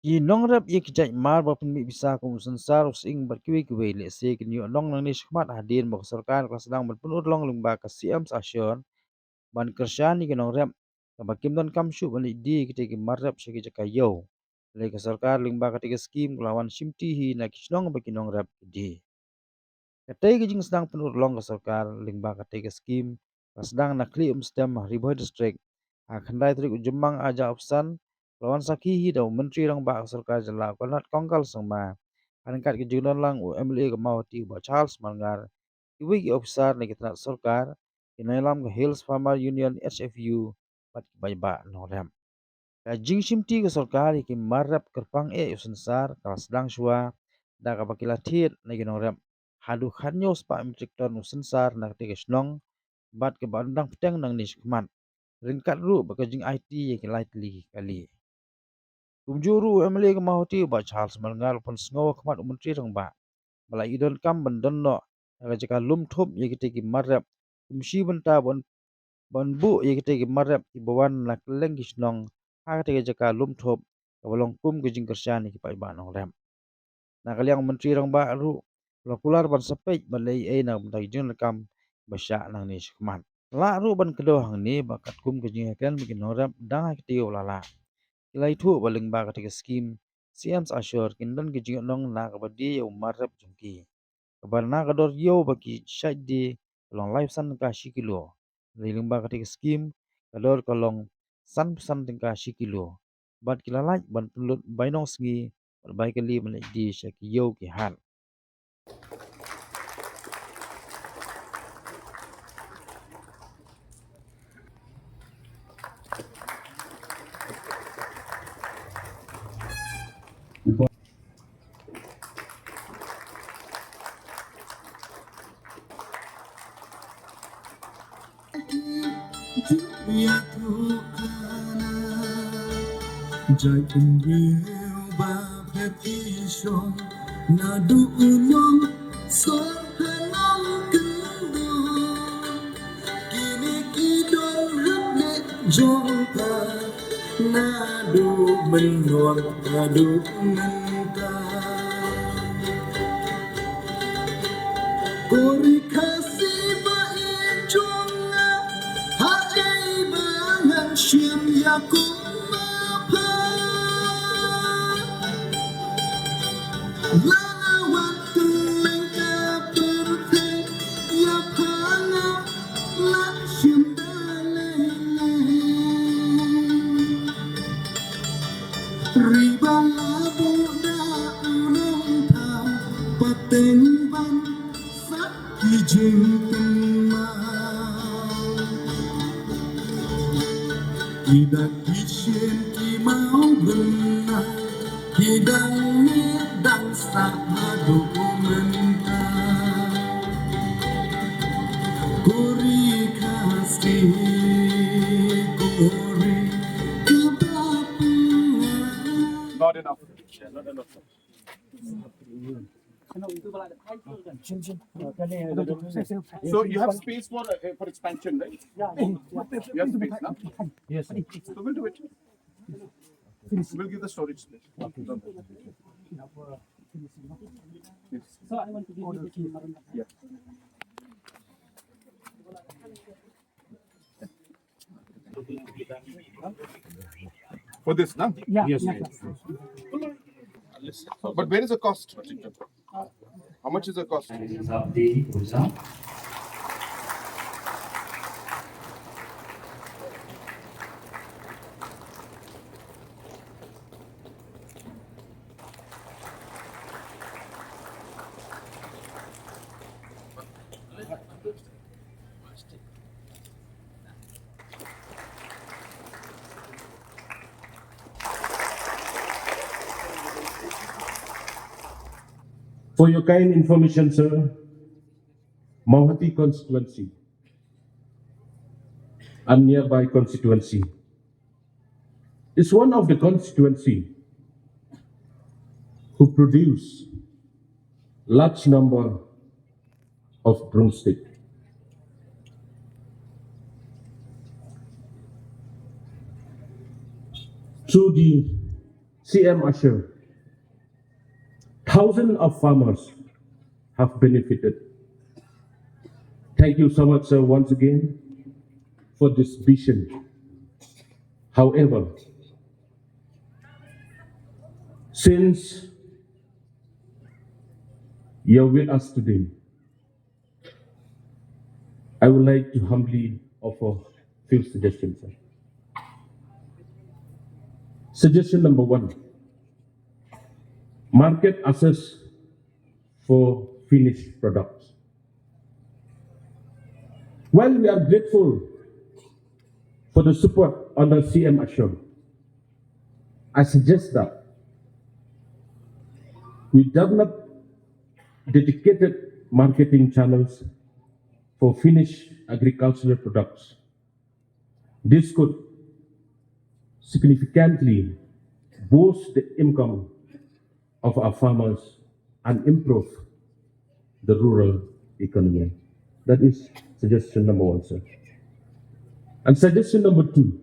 Nongrep ye kijai mar ba pun mi bisa kum Synsar using berkiwi kiwi le se kinyo nong nang ni shkmat hadin ba Sorkar ka Sdang ban pun urlong Lyngba ka siam asyon ban kersyani ke Nongrep ka bakim don kam shu ban di kite ki marrep shiki jaka yo le ka Sorkar Lyngba ka tiga skim kulawan simti hi na kishnong ba ki Nongrep di katai ki jing Sdang pun urlong ka Sorkar Lyngba ka tiga skim ka Sdang na Khliehumstem riboy district khandai trik ujumang aja opsan lawan sakhi hi daw menteri rang ba Sorkar jala konat kongkal sangma angkat ke junon lang MLA ke Mawati ba Charles Mangar iwi ki officer ni kita Sorkar inailam ke Hills Farmer Union HFU pat bai ba Nongrep ka jing simti ke Sorkar ki marap kerpang Synsar ka Sdang shua da ka bakila Thied na ki Nongrep hadu khanyo spa mitrik ton Synsar na ke snong bat ke bandang peteng nang ni shkman ringkat ru bakajing IT ye ki lightly kali Kumjuru MLA ke Mawati ba Charles Mangar pun sengawa kemat menteri rang ba balai idon kam bandon no jika lum thop ye kite ki marap kumshi benta bon bu ye kite ki marap ki bawan na keleng ki snong ha kite jika lum thop balong kum ke jing kersan ki pai ba Nongrep na kaliang menteri rang ba ru lokular ban sepek balai na bentai jing kam basya nang ni shkman la ru ban kedo hang ni bakat kum ke jing kan bikin Nongrep dang kite lala Kilai thu baling ba ketika skim siams asyur kindan ke jing nong na kabadi yo marap jungki kabarna kador yo baki syadi long life san ka shikilo liling ba ketika skim kador kolong san pesan tingka shikilo bat kilalaj ban pulut bainong sengi berbaik kali menik di syaki yo ki han Jai kumbil ba petition na duulong so hanong kendong kini kidong hapne jongka na du menuang na du menta kori kasih ba ijonga hai bangan syam yakum waktu lengkap berhenti ya pala laksym dalene riba labu da ulung thao pateng ban sắc ki jing ma tidak kisien ki mau benar hidang dan sahadu menta kuri kasih kuri kebapungan Not enough. Not enough. So you have space for expansion, right? You have space now? yes So we'll do it. We'll give the storage space. Yes. So I want to give you the key. Yeah. For this, now? Yeah, yes yes. But where is the cost? How much is the cost? For your kind information, sir, Mawati constituency and nearby constituency is one of the constituency who produce large number of broomstick. Through the CM assure thousands of farmers have benefited. Thank you so much, sir, once again for this vision. However, since you're with us today, I would like to humbly offer a few suggestions, sir. Suggestion number 1, market access for finished products. While we are grateful for the support under CM Assure, I suggest that we develop dedicated marketing channels for finished agricultural products. This could significantly boost the income of our farmers and improve the rural economy. That is suggestion number 1, sir. And suggestion number 2,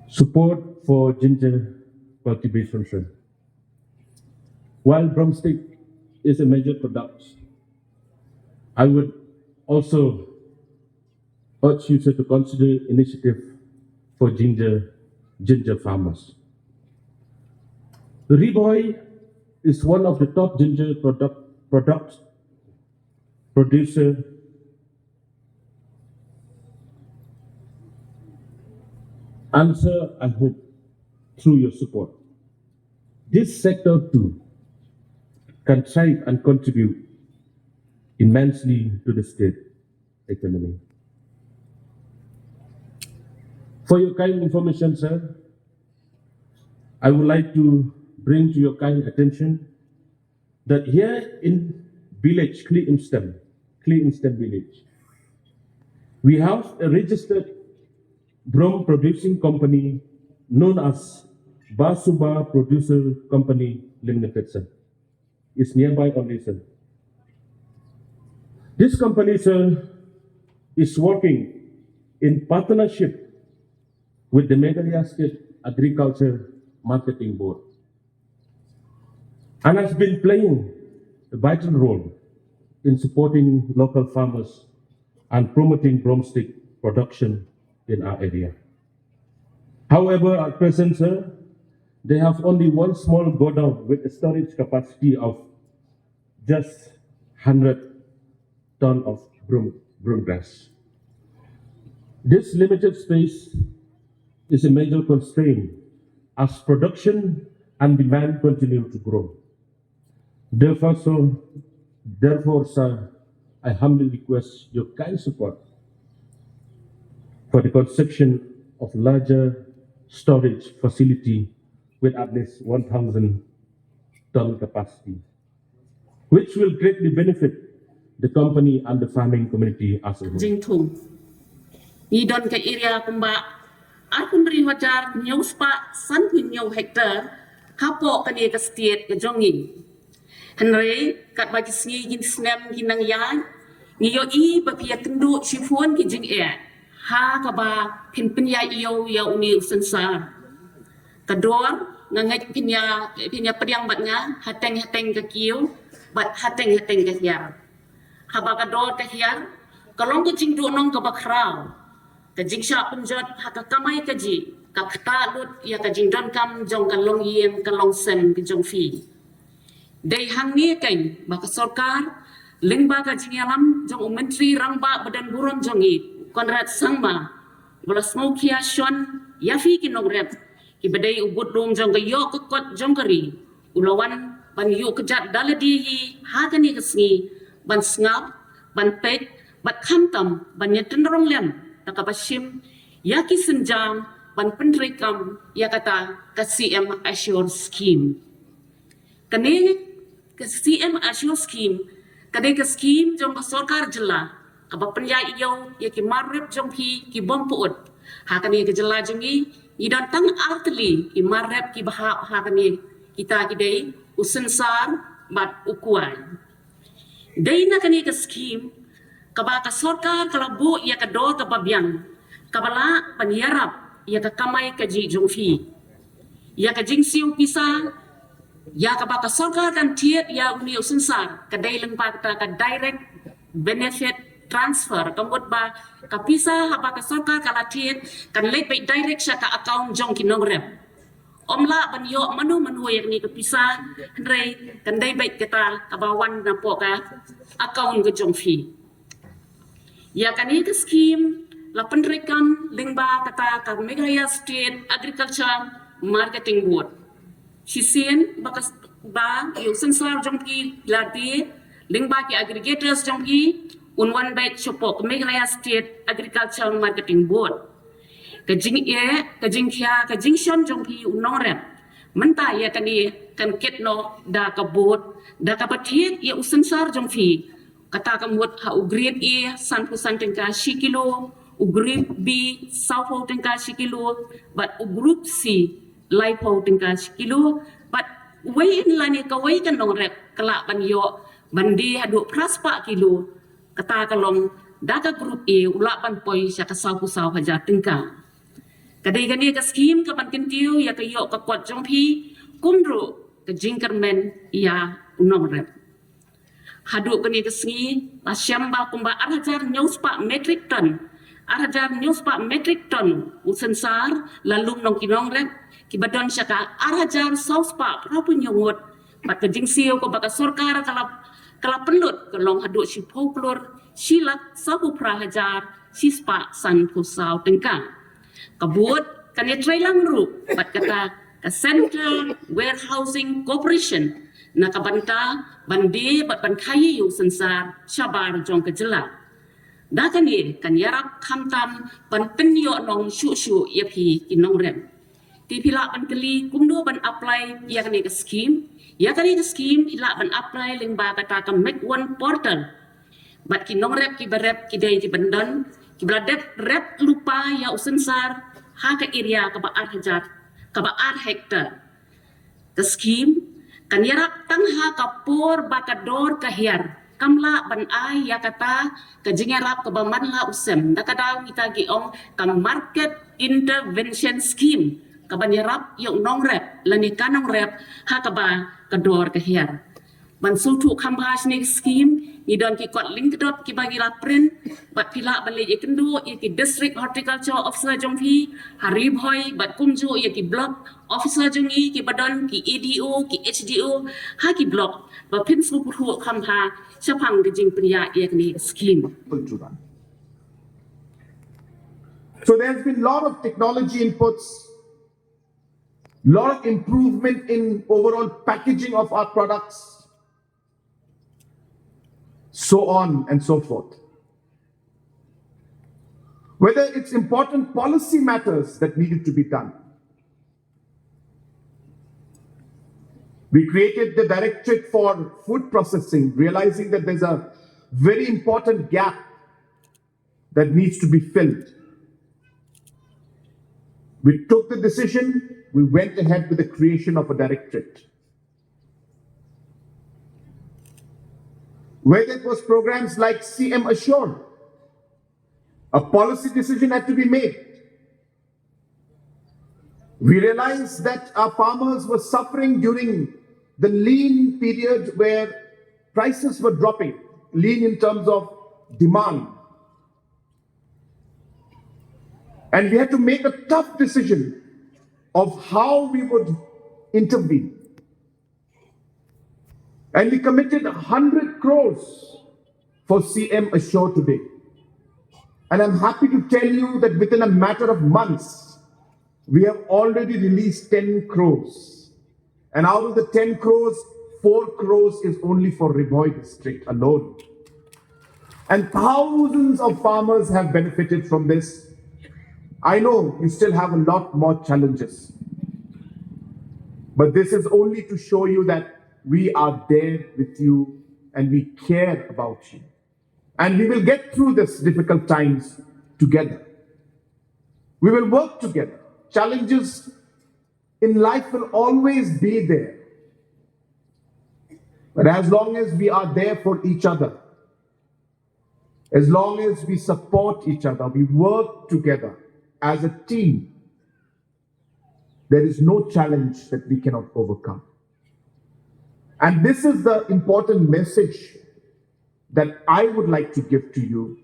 support for ginger cultivation, sir. While drumstick is a major product, I would also urge you, sir, to consider initiative for ginger farmers. Riboy is one of the top ginger product producer and, sir, I hope through your support, this sector too can thrive and contribute immensely to the state economy. For your kind information, sir, I would like to bring to your kind attention that here in village Khliehumstem village, we have a registered drum producing company known as Basuba Producer Company Limited, sir. It's nearby only, sir. This company, sir, is working in partnership with the Meghalaya State Agriculture Marketing Board and has been playing a vital role in supporting local farmers and promoting drumstick production in our area. However, at present, sir, they have only one small godown with a storage capacity of just 100 tons of broomgrass. This limited space is a major constraint as production and demand continue to grow. Therefore, sir, I humbly request your kind support for the construction of larger storage facility with at least 1,000 ton capacity, which will greatly benefit the company and the farming community as a whole. Jingtung. Idon ke area kumba akun beri wajar nyau spa san pun nyau hektar kapo kani ke state ke jongi. Henry kat bagi singi gin snam ginang yan ngiyo I bapia tendu sifun ki jing e ha ka ba pin ya iyo ya uni Synsar. Kedua ngangai pinya pediang batnya hateng ke kiu bat hateng ke hiar. Haba kador ke hiar kalong ke jing du nong ke bakrau. Kajing sya penjat haka kamai kaji ka kata lut ya kajing don kam jong kalong yen kalong sen ke jong fi dei hang ni kain baka Sorkar Lyngba kajing yalam jong menteri rangba badan buron jong I konrad sangma bola smokia shon ya fi ki Nongrep ki badai ubut dum jong yo ke kot jong kari ulawan ban yu kejat daladi hi haka ni kesngi ban ngap ban pet bat khantam ban nyetenrong lem takapashim yaki Sdang ban penrikam ya kata ke CM Assure Scheme. Kani ke CM Assure Scheme kani ke scheme jong ke Sorkar jela kaba penjai iyo ya ki marrep jong pi ki bompuut ha kani ke jela jongi idan tang artli ki marrep ki bahap ha kani kita ki dei Synsar bat ukuai. Dei na kani ke scheme kaba ka Sorkar kalabu ya kador kababiang kabala panyarap ia ka kamai ka ji jong fi ia ka jing siu pisa ia ka ba ka Sorkar kan Thied ia uni Synsar ka dai Lyngba ka direct benefit transfer kamut ba ka pisa haba ka Sorkar ka Thied kan let by direct sya ka account jong ki Nongrep omla ban yo manu yak ni ka pisa rei kan dai by kita ka bawan na po ka account ke jong fi ya kan ni ka scheme la penrekam Lyngba kata ka Meghalaya State Agriculture Marketing Board Sisien bakas ba yo Synsar jong ki lati Lyngba ki aggregators jong ki unwan bait shopok Meghalaya State Agriculture Marketing Board kajing kya kajing shon jong ki Nongrep menta ya kan ketno da ka board da ka Thied ya Synsar jong fi kata ka mut ha grade A san tengka shikilo grade B saupo tengka shikilo but group C laipo tengka shikilo but way in lani ka way kan Nongrep kala ban yo bandi hadu praspa kilo kata ka long da ka group A ula ban poi sya ka saupo haja tengka kadai gani ka scheme ka ban kentiu ya ka yo ka kwat jong phi kumru ka jingkermen ya Nongrep hadu kani ka sngi la syamba kumba arhajar nyuspa metric ton Synsar lalu nong ki Nongrep ki badon sya ka arhajar sauspa prapu nyongot bat ka jingsiu ko baka Sorkar kala pelut ka long hadu si folklor silak sabu prahajar sispa san kusau tengkang kabut kan try lang ru bat kata ka Central Warehousing Corporation na kabanta bandi bat ban khayi yu Synsar syabar jong kejela da kan yarap khamtam ban penyo nong shu ya phi ki Nongrep ti phila ban kali kumdo ban apply ya kan ka scheme ila ban apply Lyngba kata ka make one portal bat ki Nongrep ki berep ki dai ki bandan ki bladet rep lupa ya Synsar ha ka area ka ba hektar ka scheme kan yarap tang ha ka por ba ka dor ka hiar kamla ban ai ya kata ka jingarap ka ba manla usem da ka daw kita gi ong ka market intervention scheme ka ban yarap yung Nongrep lani ka Nongrep ha ka ba ka dor ka hiar ban sultu kambas ni scheme ni don ki kot link dot ki bagi la print bat pila balik ikendu ki district horticulture officer jonghi hari boy bat kumju ki block officer jongi ki badon ki ADO ki HDO ha ki block ba pin su puru kamba chapang de jing priya ni scheme. So there's been a lot of technology inputs, lot of improvement in overall packaging of our products, so on and so forth. Whether it's important policy matters that needed to be done. We created the Directorate for Food Processing, realizing that there's a very important gap that needs to be filled. We took the decision, we went ahead with the creation of a directorate. Whether it was programs like CM Assure, a policy decision had to be made. We realized that our farmers were suffering during the lean period where prices were dropping, lean in terms of demand. And we had to make a tough decision of how we would intervene. And we committed 100 crores for CM Assure today. And I'm happy to tell you that within a matter of months, we have already released 10 crores. And out of the 10 crores, 4 crores is only for Riboy district alone. And thousands of farmers have benefited from this. I know you still have a lot more challenges. But this is only to show you that we are there with you and we care about you. And we will get through this difficult times together. We will work together. Challenges in life will always be there. But as long as we are there for each other, as long as we support each other, we work together as a team, There is no challenge that we cannot overcome. And this is the important message that I would like to give to you,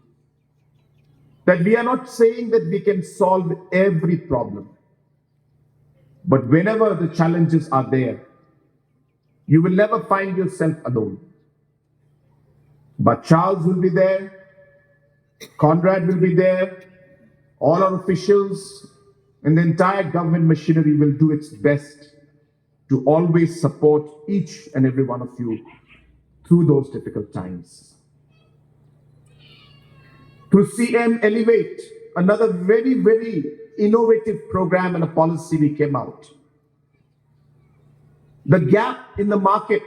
that we are not saying that we can solve every problem. But whenever the challenges are there, you will never find yourself alone. But Charles will be there, Conrad will be there, all our officials and the entire government machinery will do its best to always support each and every one of you through those difficult times. Through CM Elevate, another very, very innovative program and a policy we came out. The gap in the market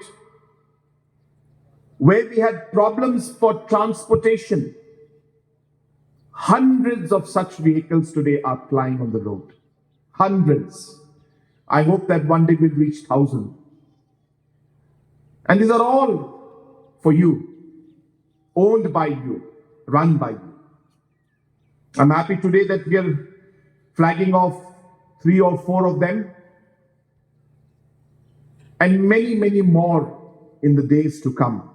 where we had problems for transportation, hundreds of such vehicles today are plying on the road. Hundreds. I hope that one day we'll reach 1,000. And these are all for you, owned by you, run by you. I'm happy today that we are flagging off 3 or 4 of them, and many, many more in the days to come.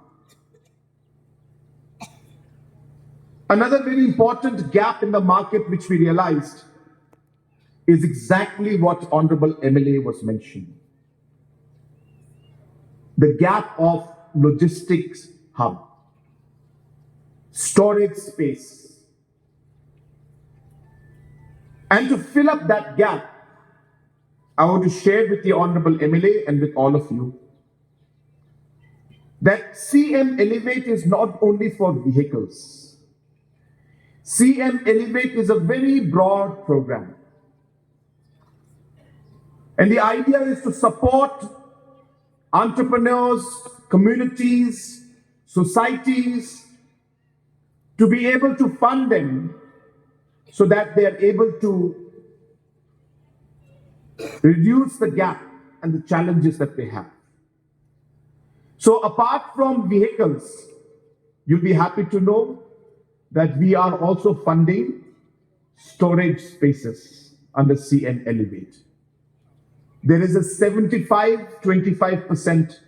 Another very important gap in the market which we realized is exactly what Honorable MLA was mentioning. The gap of logistics hub, storage space. And to fill up that gap, I want to share with the Honorable MLA and with all of you that CM Elevate is not only for vehicles. CM Elevate is a very broad program. And the idea is to support entrepreneurs, communities, societies, to be able to fund them so that they are able to reduce the gap and the challenges that they have. So apart from vehicles, you'll be happy to know that we are also funding storage spaces under CM Elevate. There is a 75-25%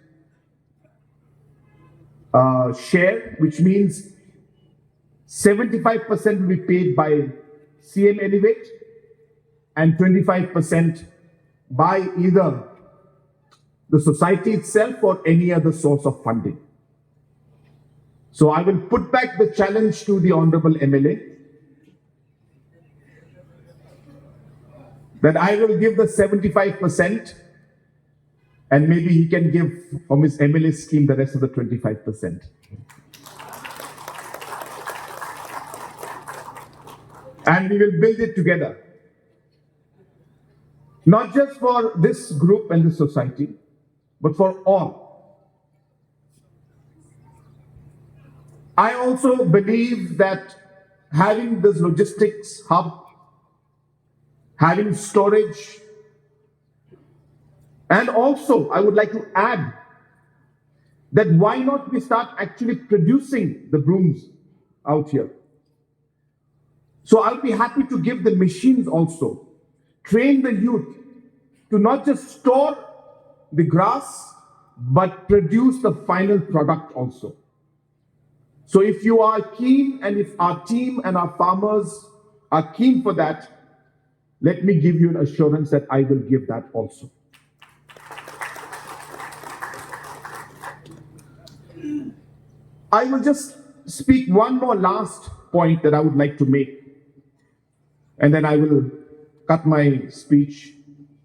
share, which means 75% will be paid by CM Elevate and 25% by either the society itself or any other source of funding. So I will put back the challenge to the Honorable MLA that I will give the 75% and maybe he can give from his MLA scheme the rest of the 25%. And we will build it together. Not just for this group and this society, but for all. I also believe that having this logistics hub, having storage, and also I would like to add that why not we start actually producing the brooms out here. So I'll be happy to give the machines also, train the youth to not just store the grass, but produce the final product also. So if you are keen, and if our team and our farmers are keen for that, let me give you an assurance that I will give that also. I will just speak one more last point that I would like to make, and then I will cut my speech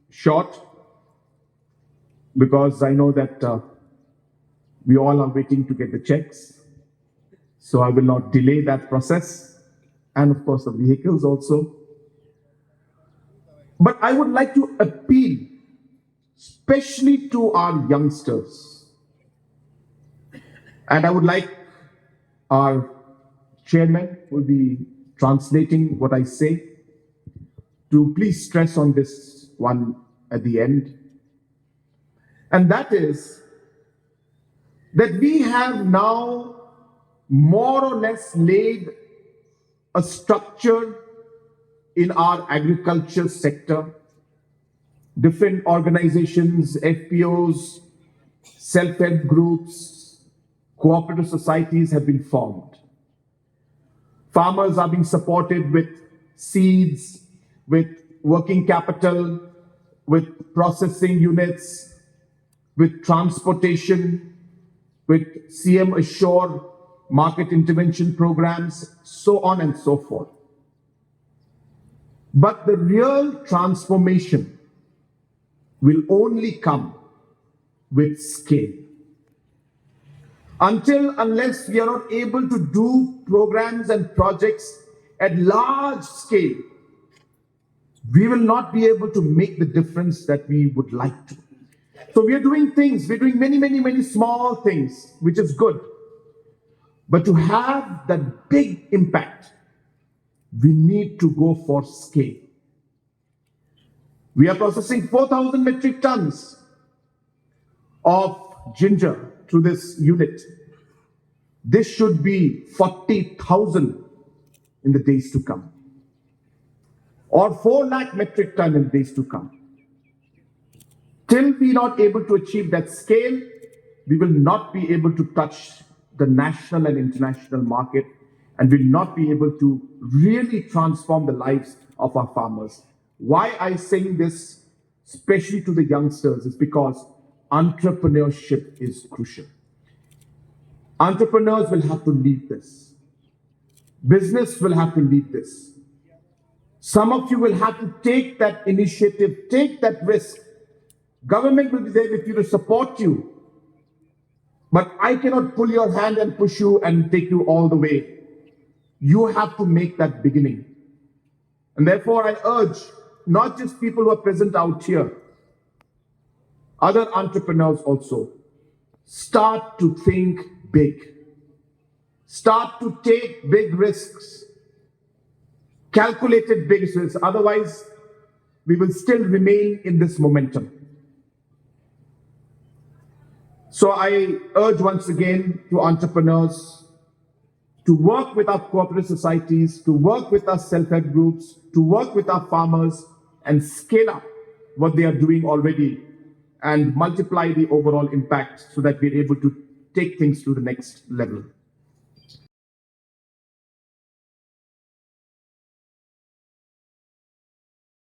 short, because I know that we all are waiting to get the checks. So I will not delay that process, and of course the vehicles also. But I would like to appeal, especially to our youngsters. And I would like our chairman, who will be translating what I say, to please stress on this one at the end. And that is that we have now more or less laid a structure in our agriculture sector different organizations, FPOs, self-help groups, cooperative societies have been formed. Farmers are being supported with seeds, with working capital, with processing units, with transportation, with CM Assure market intervention programs, so on and so forth. But the real transformation will only come with scale. Unless we are not able to do programs and projects at large scale, we will not be able to make the difference that we would like to. So we are doing things, we're doing many small things, which is good. But to have that big impact, we need to go for scale. We are processing 4,000 metric tons of ginger through this unit. This should be 40,000 in the days to come, or 4 lakh metric ton in the days to come. Till we are not able to achieve that scale, we will not be able to touch the national and international market, and will not be able to really transform the lives of our farmers. Why I saying this, especially to the youngsters, is because entrepreneurship is crucial. Entrepreneurs will have to lead this. Business will have to lead this. Some of you will have to take that initiative, take that risk. Government will be there with you to support you. But I cannot pull your hand and push you and take you all the way. You have to make that beginning. And therefore I urge not just people who are present out here, other entrepreneurs also, start to think big. Start to take big risks. Calculated big risks. Otherwise, we will still remain in this momentum. So I urge once again to entrepreneurs to work with our cooperative societies, to work with our self-help groups, to work with our farmers and scale up what they are doing already and multiply the overall impact so that we're able to take things to the next level.